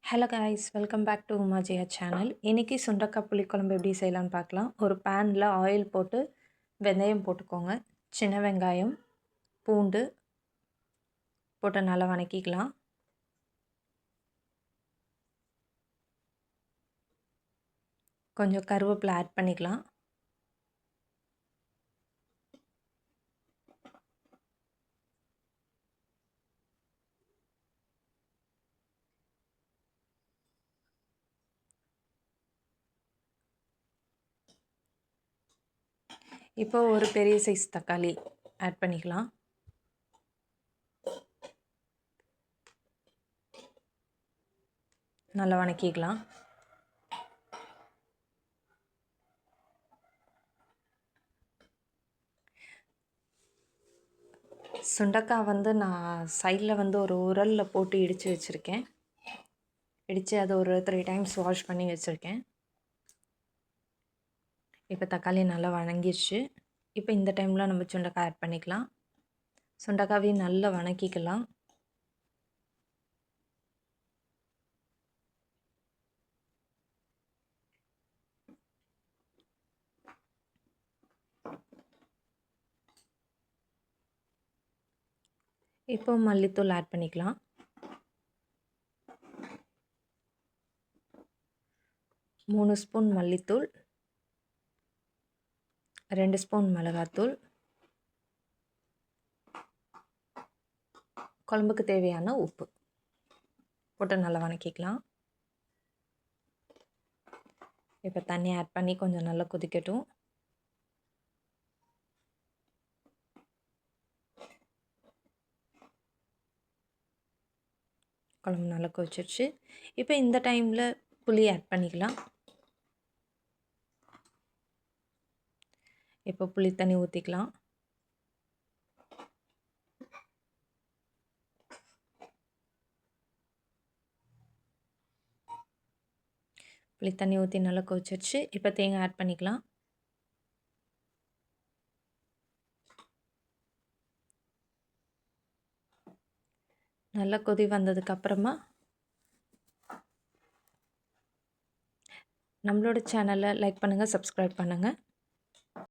Hello guys, welcome back to உமாஜியா channel. இன்றைக்கி சுண்டக்காய் புளிக்குழம்பு எப்படி செய்யலான்னு பார்க்கலாம். ஒரு பேனில் ஆயில் போட்டு வெந்தயம் போட்டுக்கோங்க. சின்ன வெங்காயம், பூண்டு போட்டு நல்லா வதக்கிக்கலாம். கொஞ்சம் கருவேப்பிலை ஆட் பண்ணிக்கலாம். இப்போ ஒரு பெரிய சைஸ் தக்காளி ஆட் பண்ணிக்கலாம். நல்லா வதக்கிக்கலாம். சுண்டக்காய் நான் சைடில் ஒரு உரலில் போட்டு இடித்து வச்சுருக்கேன். இடித்து அதை ஒரு 3 டைம்ஸ் வாஷ் பண்ணி வச்சுருக்கேன். இப்போ தக்காளி நல்லா வதங்கிடுச்சு. இப்போ இந்த டைமில் நம்ம சுண்டக்காய் ஆட் பண்ணிக்கலாம். சுண்டக்காவையும் நல்லா வதக்கிக்கலாம். இப்போ மல்லித்தூள் ஆட் பண்ணிக்கலாம். மூணு ஸ்பூன் மல்லித்தூள், 2 ஸ்பூன் மிளகாத்தூள், குழம்புக்கு தேவையான உப்பு போட்டு நல்லா வதக்கிக்கலாம். இப்போ தண்ணி ஆட் பண்ணி கொஞ்சம் நல்லா கொதிக்கட்டும். குழம்பு நல்லா கொதிச்சிருச்சு. இப்போ இந்த டைமில் புளி ஆட் பண்ணிக்கலாம். இப்போ புளி தண்ணி ஊற்றிக்கலாம். புளி தண்ணி ஊற்றி நல்லா கொதிச்சிருச்சு. இப்போ தேங்காய் ஆட் பண்ணிக்கலாம். நல்லா கொதி வந்ததுக்கப்புறமா நம்மளோட சேனலை லைக் பண்ணுங்கள், சப்ஸ்கிரைப் பண்ணுங்கள்.